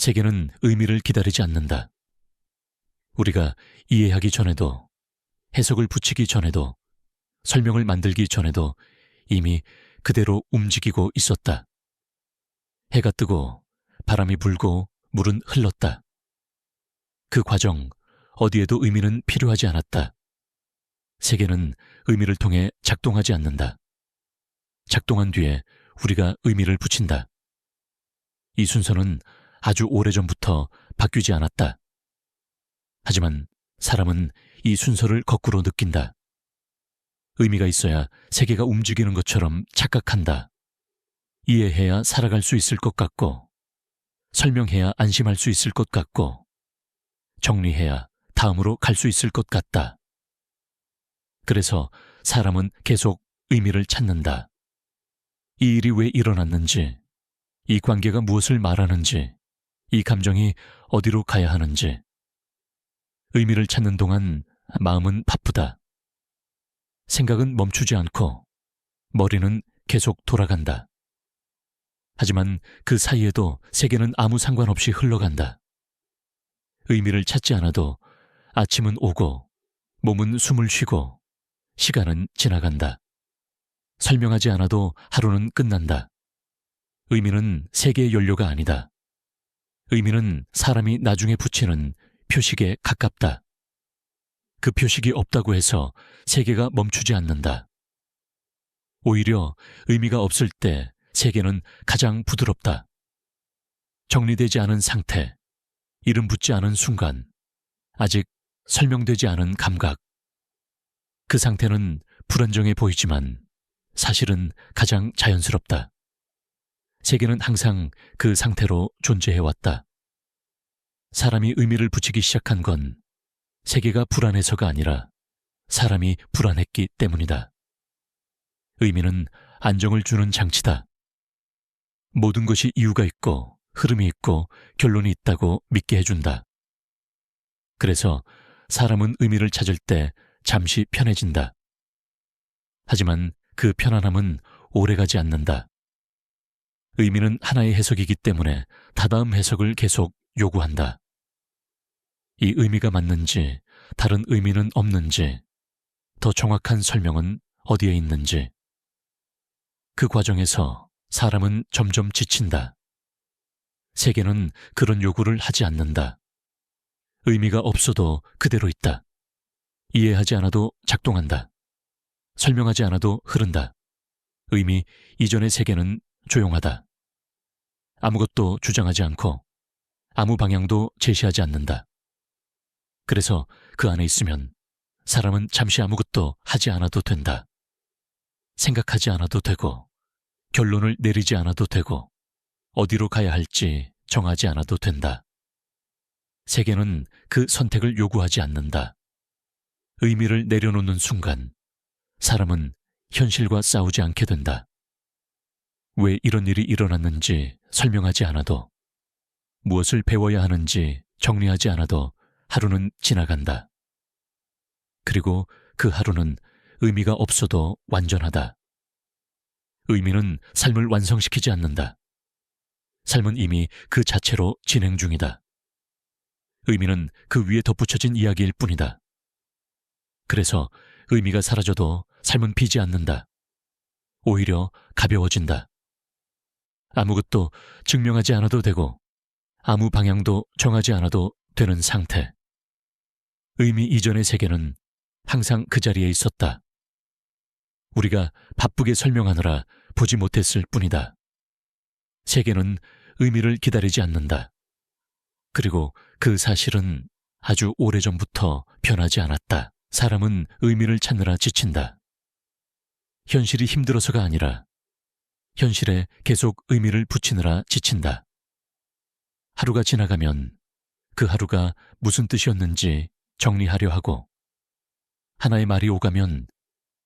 세계는 의미를 기다리지 않는다. 우리가 이해하기 전에도, 해석을 붙이기 전에도, 설명을 만들기 전에도 이미 그대로 움직이고 있었다. 해가 뜨고 바람이 불고 물은 흘렀다. 그 과정 어디에도 의미는 필요하지 않았다. 세계는 의미를 통해 작동하지 않는다. 작동한 뒤에 우리가 의미를 붙인다. 이 순서는 아주 오래전부터 바뀌지 않았다. 하지만 사람은 이 순서를 거꾸로 느낀다. 의미가 있어야 세계가 움직이는 것처럼 착각한다. 이해해야 살아갈 수 있을 것 같고, 설명해야 안심할 수 있을 것 같고, 정리해야 다음으로 갈 수 있을 것 같다. 그래서 사람은 계속 의미를 찾는다. 이 일이 왜 일어났는지, 이 관계가 무엇을 말하는지, 이 감정이 어디로 가야 하는지. 의미를 찾는 동안 마음은 바쁘다. 생각은 멈추지 않고 머리는 계속 돌아간다. 하지만 그 사이에도 세계는 아무 상관없이 흘러간다. 의미를 찾지 않아도 아침은 오고 몸은 숨을 쉬고 시간은 지나간다. 설명하지 않아도 하루는 끝난다. 의미는 세계의 연료가 아니다. 의미는 사람이 나중에 붙이는 표식에 가깝다. 그 표식이 없다고 해서 세계가 멈추지 않는다. 오히려 의미가 없을 때 세계는 가장 부드럽다. 정리되지 않은 상태, 이름 붙지 않은 순간, 아직 설명되지 않은 감각. 그 상태는 불안정해 보이지만 사실은 가장 자연스럽다. 세계는 항상 그 상태로 존재해왔다. 사람이 의미를 붙이기 시작한 건 세계가 불안해서가 아니라 사람이 불안했기 때문이다. 의미는 안정을 주는 장치다. 모든 것이 이유가 있고 흐름이 있고 결론이 있다고 믿게 해준다. 그래서 사람은 의미를 찾을 때 잠시 편해진다. 하지만 그 편안함은 오래가지 않는다. 의미는 하나의 해석이기 때문에 다다음 해석을 계속 요구한다. 이 의미가 맞는지, 다른 의미는 없는지, 더 정확한 설명은 어디에 있는지. 그 과정에서 사람은 점점 지친다. 세계는 그런 요구를 하지 않는다. 의미가 없어도 그대로 있다. 이해하지 않아도 작동한다. 설명하지 않아도 흐른다. 의미 이전의 세계는 조용하다. 아무것도 주장하지 않고 아무 방향도 제시하지 않는다. 그래서 그 안에 있으면 사람은 잠시 아무것도 하지 않아도 된다. 생각하지 않아도 되고 결론을 내리지 않아도 되고 어디로 가야 할지 정하지 않아도 된다. 세계는 그 선택을 요구하지 않는다. 의미를 내려놓는 순간 사람은 현실과 싸우지 않게 된다. 왜 이런 일이 일어났는지 설명하지 않아도, 무엇을 배워야 하는지 정리하지 않아도 하루는 지나간다. 그리고 그 하루는 의미가 없어도 완전하다. 의미는 삶을 완성시키지 않는다. 삶은 이미 그 자체로 진행 중이다. 의미는 그 위에 덧붙여진 이야기일 뿐이다. 그래서 의미가 사라져도 삶은 비지 않는다. 오히려 가벼워진다. 아무것도 증명하지 않아도 되고 아무 방향도 정하지 않아도 되는 상태. 의미 이전의 세계는 항상 그 자리에 있었다. 우리가 바쁘게 설명하느라 보지 못했을 뿐이다. 세계는 의미를 기다리지 않는다. 그리고 그 사실은 아주 오래전부터 변하지 않았다. 사람은 의미를 찾느라 지친다. 현실이 힘들어서가 아니라 현실에 계속 의미를 붙이느라 지친다. 하루가 지나가면 그 하루가 무슨 뜻이었는지 정리하려 하고, 하나의 말이 오가면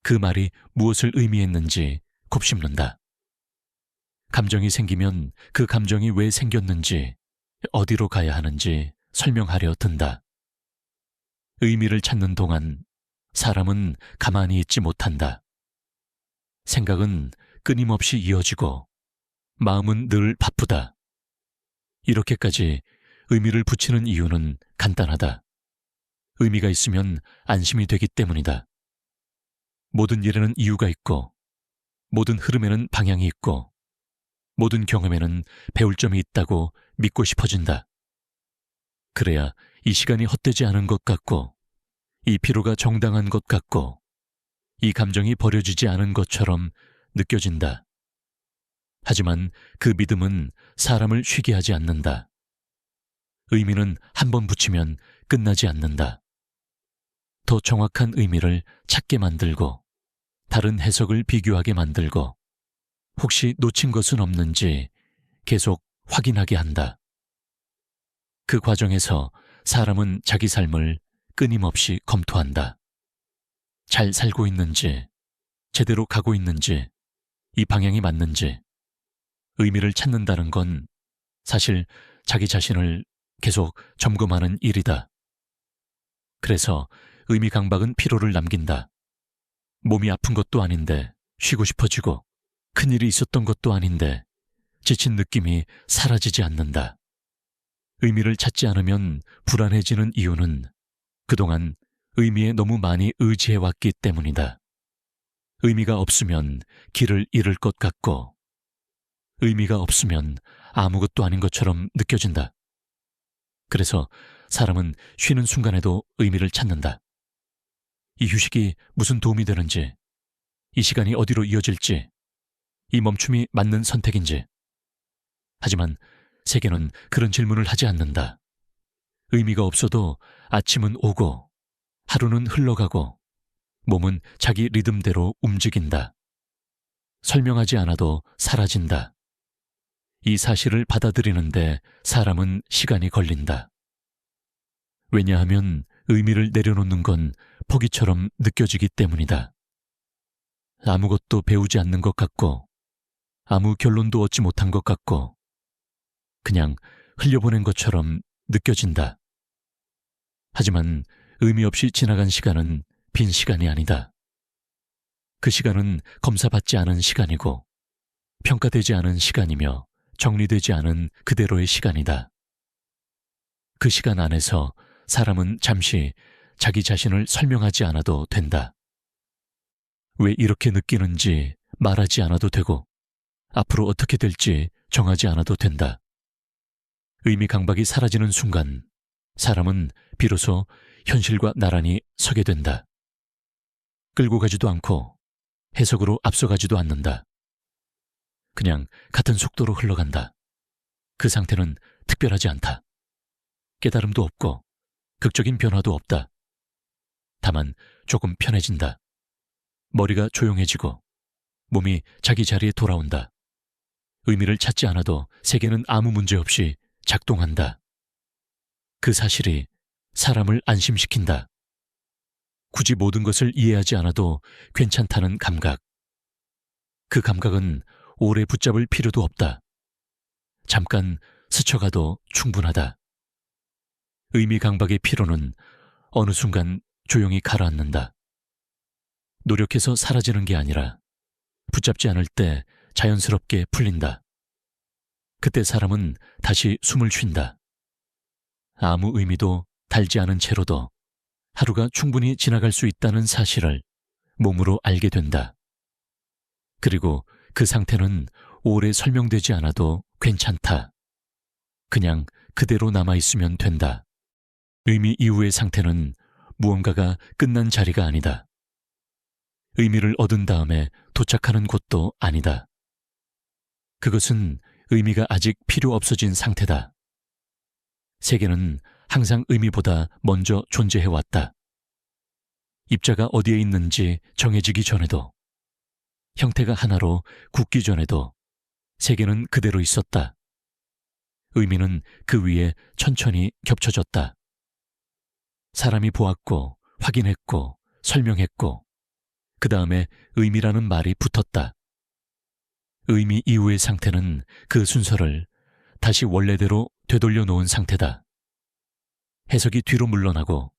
그 말이 무엇을 의미했는지 곱씹는다. 감정이 생기면 그 감정이 왜 생겼는지, 어디로 가야 하는지 설명하려 든다. 의미를 찾는 동안 사람은 가만히 있지 못한다. 생각은 끊임없이 이어지고 마음은 늘 바쁘다. 이렇게까지 의미를 붙이는 이유는 간단하다. 의미가 있으면 안심이 되기 때문이다. 모든 일에는 이유가 있고, 모든 흐름에는 방향이 있고, 모든 경험에는 배울 점이 있다고 믿고 싶어진다. 그래야 이 시간이 헛되지 않은 것 같고, 이 피로가 정당한 것 같고, 이 감정이 버려지지 않은 것처럼 느껴진다. 하지만 그 믿음은 사람을 쉬게 하지 않는다. 의미는 한 번 붙이면 끝나지 않는다. 더 정확한 의미를 찾게 만들고, 다른 해석을 비교하게 만들고, 혹시 놓친 것은 없는지 계속 확인하게 한다. 그 과정에서 사람은 자기 삶을 끊임없이 검토한다. 잘 살고 있는지, 제대로 가고 있는지, 이 방향이 맞는지, 의미를 찾는다는 건 사실 자기 자신을 계속 점검하는 일이다. 그래서 의미 강박은 피로를 남긴다. 몸이 아픈 것도 아닌데 쉬고 싶어지고, 큰일이 있었던 것도 아닌데 지친 느낌이 사라지지 않는다. 의미를 찾지 않으면 불안해지는 이유는 그동안 의미에 너무 많이 의지해왔기 때문이다. 의미가 없으면 길을 잃을 것 같고, 의미가 없으면 아무것도 아닌 것처럼 느껴진다. 그래서 사람은 쉬는 순간에도 의미를 찾는다. 이 휴식이 무슨 도움이 되는지, 이 시간이 어디로 이어질지, 이 멈춤이 맞는 선택인지. 하지만 세계는 그런 질문을 하지 않는다. 의미가 없어도 아침은 오고, 하루는 흘러가고, 몸은 자기 리듬대로 움직인다. 설명하지 않아도 사라진다. 이 사실을 받아들이는데 사람은 시간이 걸린다. 왜냐하면 의미를 내려놓는 건 포기처럼 느껴지기 때문이다. 아무것도 배우지 않는 것 같고, 아무 결론도 얻지 못한 것 같고, 그냥 흘려보낸 것처럼 느껴진다. 하지만 의미 없이 지나간 시간은 빈 시간이 아니다. 그 시간은 검사받지 않은 시간이고, 평가되지 않은 시간이며 정리되지 않은 그대로의 시간이다. 그 시간 안에서 사람은 잠시 자기 자신을 설명하지 않아도 된다. 왜 이렇게 느끼는지 말하지 않아도 되고, 앞으로 어떻게 될지 정하지 않아도 된다. 의미 강박이 사라지는 순간 사람은 비로소 현실과 나란히 서게 된다. 끌고 가지도 않고 해석으로 앞서가지도 않는다. 그냥 같은 속도로 흘러간다. 그 상태는 특별하지 않다. 깨달음도 없고 극적인 변화도 없다. 다만 조금 편해진다. 머리가 조용해지고 몸이 자기 자리에 돌아온다. 의미를 찾지 않아도 세계는 아무 문제 없이 작동한다. 그 사실이 사람을 안심시킨다. 굳이 모든 것을 이해하지 않아도 괜찮다는 감각. 그 감각은 오래 붙잡을 필요도 없다. 잠깐 스쳐가도 충분하다. 의미 강박의 피로는 어느 순간 조용히 가라앉는다. 노력해서 사라지는 게 아니라 붙잡지 않을 때 자연스럽게 풀린다. 그때 사람은 다시 숨을 쉰다. 아무 의미도 달지 않은 채로도 하루가 충분히 지나갈 수 있다는 사실을 몸으로 알게 된다. 그리고 그 상태는 오래 설명되지 않아도 괜찮다. 그냥 그대로 남아있으면 된다. 의미 이후의 상태는 무언가가 끝난 자리가 아니다. 의미를 얻은 다음에 도착하는 곳도 아니다. 그것은 의미가 아직 필요 없어진 상태다. 세계는 항상 의미보다 먼저 존재해왔다. 입자가 어디에 있는지 정해지기 전에도, 형태가 하나로 굳기 전에도 세계는 그대로 있었다. 의미는 그 위에 천천히 겹쳐졌다. 사람이 보았고, 확인했고, 설명했고, 그 다음에 의미라는 말이 붙었다. 의미 이후의 상태는 그 순서를 다시 원래대로 되돌려 놓은 상태다. 해석이 뒤로 물러나고,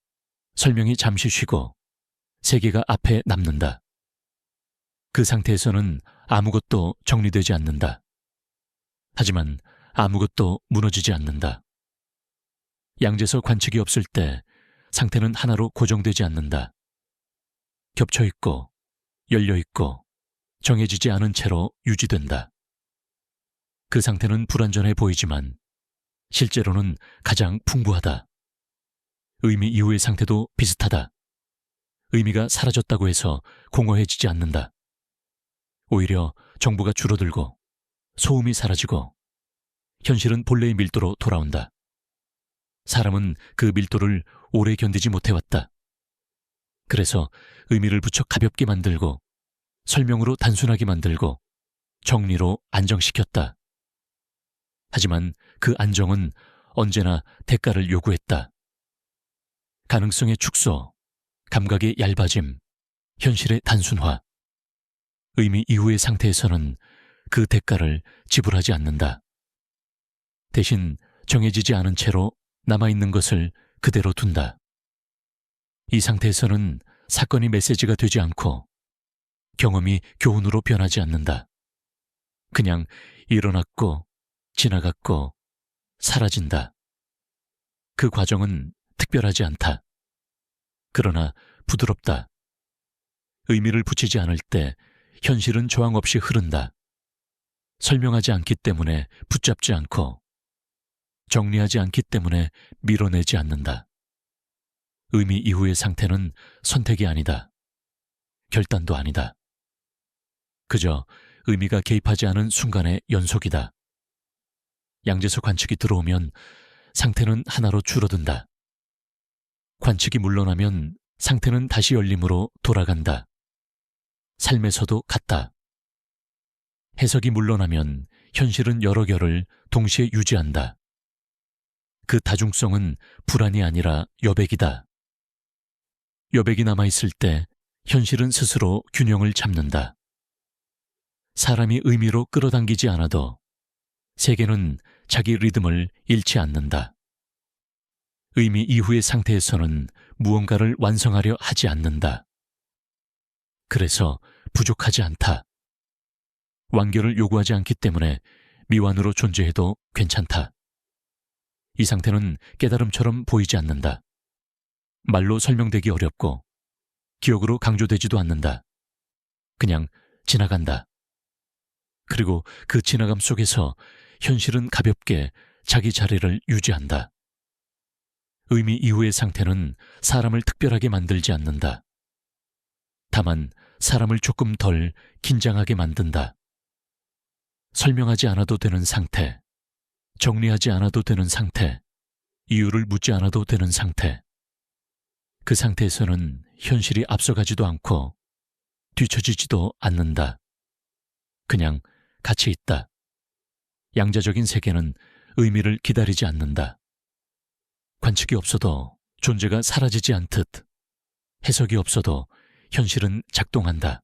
설명이 잠시 쉬고, 세계가 앞에 남는다. 그 상태에서는 아무것도 정리되지 않는다. 하지만 아무것도 무너지지 않는다. 양재서 관측이 없을 때 상태는 하나로 고정되지 않는다. 겹쳐 있고 열려 있고 정해지지 않은 채로 유지된다. 그 상태는 불완전해 보이지만 실제로는 가장 풍부하다. 의미 이후의 상태도 비슷하다. 의미가 사라졌다고 해서 공허해지지 않는다. 오히려 정보가 줄어들고 소음이 사라지고 현실은 본래의 밀도로 돌아온다. 사람은 그 밀도를 오래 견디지 못해왔다. 그래서 의미를 붙여 가볍게 만들고 설명으로 단순하게 만들고 정리로 안정시켰다. 하지만 그 안정은 언제나 대가를 요구했다. 가능성의 축소, 감각의 얇아짐, 현실의 단순화. 의미 이후의 상태에서는 그 대가를 지불하지 않는다. 대신 정해지지 않은 채로 남아있는 것을 그대로 둔다. 이 상태에서는 사건이 메시지가 되지 않고 경험이 교훈으로 변하지 않는다. 그냥 일어났고 지나갔고 사라진다. 그 과정은 특별하지 않다. 그러나 부드럽다. 의미를 붙이지 않을 때 현실은 저항 없이 흐른다. 설명하지 않기 때문에 붙잡지 않고 정리하지 않기 때문에 밀어내지 않는다. 의미 이후의 상태는 선택이 아니다. 결단도 아니다. 그저 의미가 개입하지 않은 순간의 연속이다. 양재서 관측이 들어오면 상태는 하나로 줄어든다. 관측이 물러나면 상태는 다시 열림으로 돌아간다. 삶에서도 같다. 해석이 물러나면 현실은 여러 결을 동시에 유지한다. 그 다중성은 불안이 아니라 여백이다. 여백이 남아있을 때 현실은 스스로 균형을 잡는다. 사람이 의미로 끌어당기지 않아도 세계는 자기 리듬을 잃지 않는다. 의미 이후의 상태에서는 무언가를 완성하려 하지 않는다. 그래서 부족하지 않다. 완결을 요구하지 않기 때문에 미완으로 존재해도 괜찮다. 이 상태는 깨달음처럼 보이지 않는다. 말로 설명되기 어렵고 기억으로 강조되지도 않는다. 그냥 지나간다. 그리고 그 지나감 속에서 현실은 가볍게 자기 자리를 유지한다. 의미 이후의 상태는 사람을 특별하게 만들지 않는다. 다만 사람을 조금 덜 긴장하게 만든다. 설명하지 않아도 되는 상태, 정리하지 않아도 되는 상태, 이유를 묻지 않아도 되는 상태. 그 상태에서는 현실이 앞서가지도 않고 뒤처지지도 않는다. 그냥 같이 있다. 양자적인 세계는 의미를 기다리지 않는다. 관측이 없어도 존재가 사라지지 않듯 해석이 없어도 현실은 작동한다.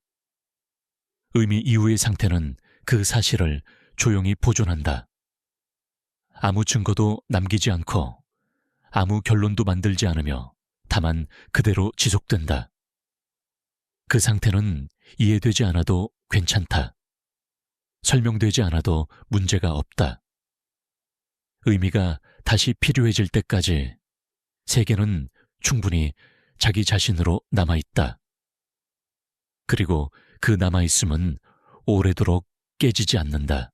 의미 이후의 상태는 그 사실을 조용히 보존한다. 아무 증거도 남기지 않고 아무 결론도 만들지 않으며 다만 그대로 지속된다. 그 상태는 이해되지 않아도 괜찮다. 설명되지 않아도 문제가 없다. 의미가 다시 필요해질 때까지 세계는 충분히 자기 자신으로 남아있다. 그리고 그 남아있음은 오래도록 깨지지 않는다.